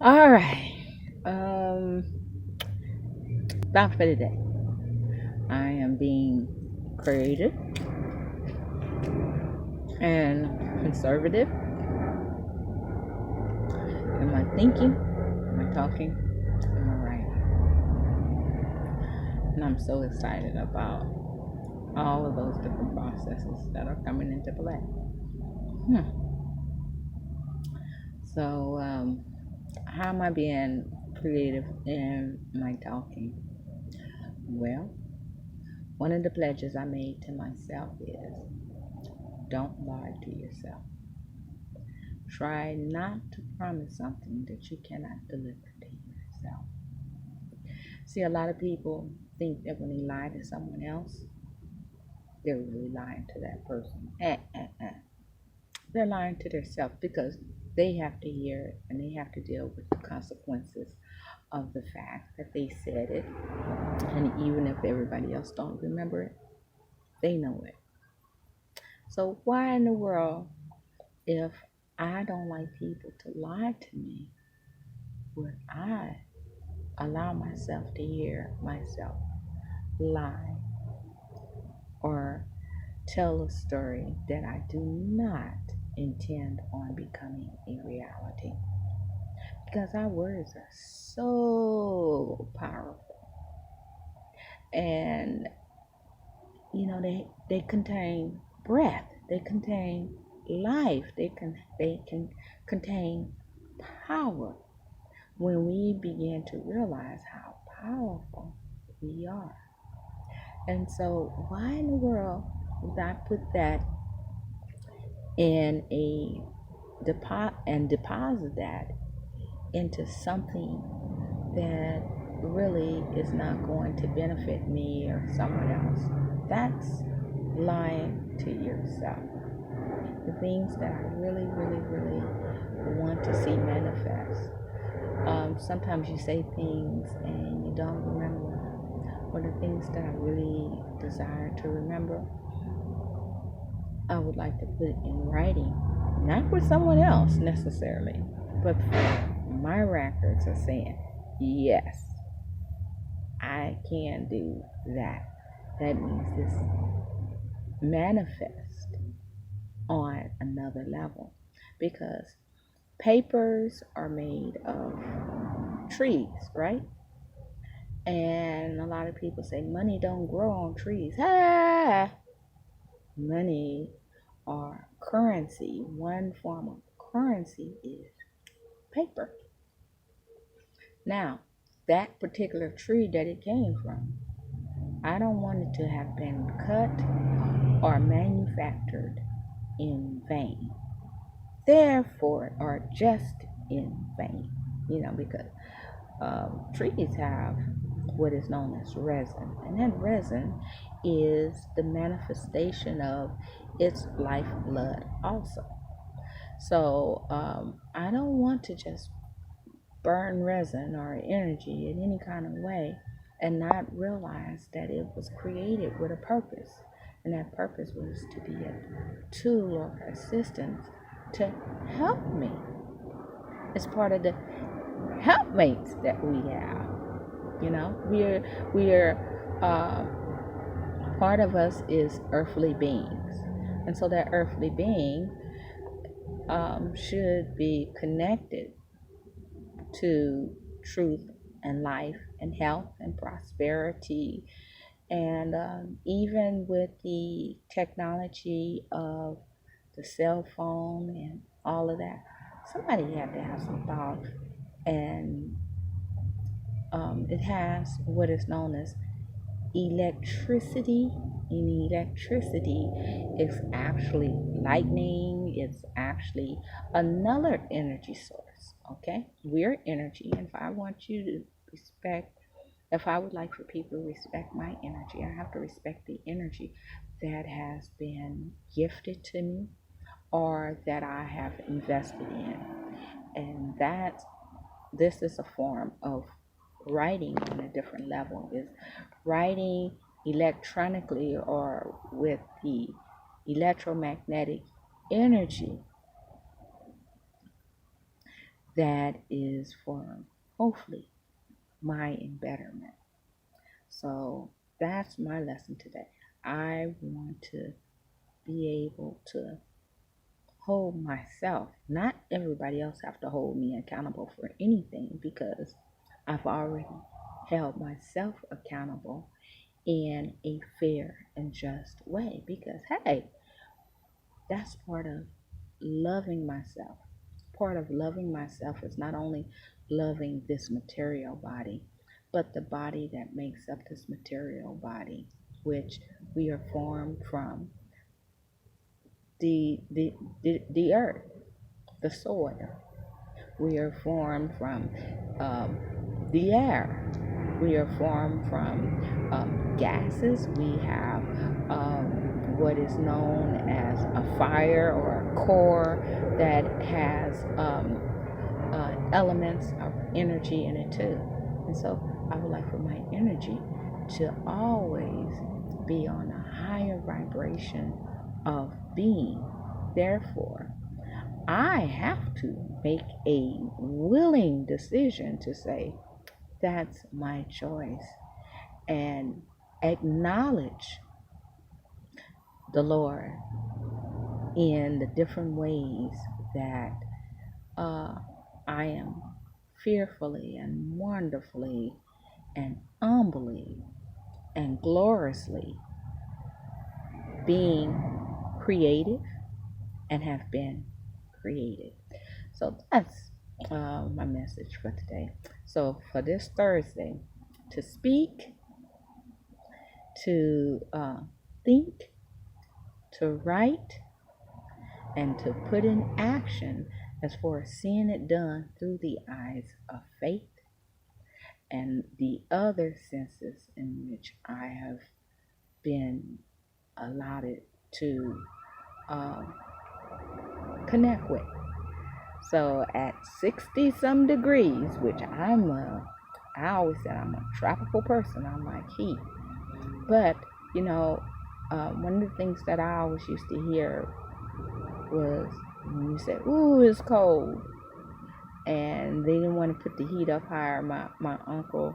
All right. Um, Thought for the day. I am being creative and conservative in my thinking, my talking, and my writing. And I'm so excited about all of those different processes that are coming into play. Hmm. So, how am I being creative in my talking? Well, one of the pledges I made to myself is don't lie to yourself. Try not to promise something that you cannot deliver to yourself. See, a lot of people think that when they lie to someone else, they're really lying to that person. They're lying to themselves because they have to hear it and they have to deal with the consequences of the fact that they said it. And even if everybody else don't remember it, they know it. So why in the world, if I don't like people to lie to me, would I allow myself to hear myself lie or tell a story that I do not intend on becoming a reality? Because our words are so powerful, and they contain breath, they contain life, they can contain power when we begin to realize how powerful we are. And so, why in the world would I put that in a deposit that into something that really is not going to benefit me or someone else? That's lying to yourself. The things that I really, really, really want to see manifest. Sometimes you say things and you don't remember. Or the things that I really desire to remember, I would like to put it in writing, not for someone else necessarily, but for my records are saying, yes, I can do that. That means this manifest on another level because papers are made of trees, right? And a lot of people say money don't grow on trees. Ah, money or currency, one form of currency is paper. Now, that particular tree that it came from, I don't want it to have been cut or manufactured in vain. Therefore, or just in vain, because trees have what is known as resin, and that resin is the manifestation of its lifeblood also. So I don't want to just burn resin or energy in any kind of way and not realize that it was created with a purpose. And that purpose was to be a tool or assistance to help me. It's part of the helpmates that we have. We're part of us is earthly beings, and so that earthly being should be connected to truth and life and health and prosperity. And even with the technology of the cell phone and all of that, somebody had to have some thought. And it has what is known as electricity. And electricity is actually lightning, it's actually another energy source. Okay, we're energy, and if I would like for people to respect my energy, I have to respect the energy that has been gifted to me or that I have invested in. And that this is a form of writing on a different level, is writing electronically or with the electromagnetic energy that is for hopefully my betterment. So that's my lesson today. I want to be able to hold myself, not everybody else have to hold me accountable for anything, because I've already held myself accountable in a fair and just way, because hey, that's part of loving myself. Part of loving myself is not only loving this material body, but the body that makes up this material body, which we are formed from the earth, the soil. We are formed from um, the air. We are formed from gases. We have what is known as a fire or a core that has elements of energy in it too. And so I would like for my energy to always be on a higher vibration of being. Therefore, I have to make a willing decision to say, that's my choice, and acknowledge the Lord in the different ways that I am fearfully and wonderfully and humbly and gloriously being creative and have been created. So that's my message for today. So for this Thursday, to speak, to think, to write, and to put in action as far as seeing it done through the eyes of faith and the other senses in which I have been allotted to connect with. So at 60 some degrees, which I always said I'm a tropical person. I like heat. But, one of the things that I always used to hear was when you said, ooh, it's cold. And they didn't want to put the heat up higher. My uncle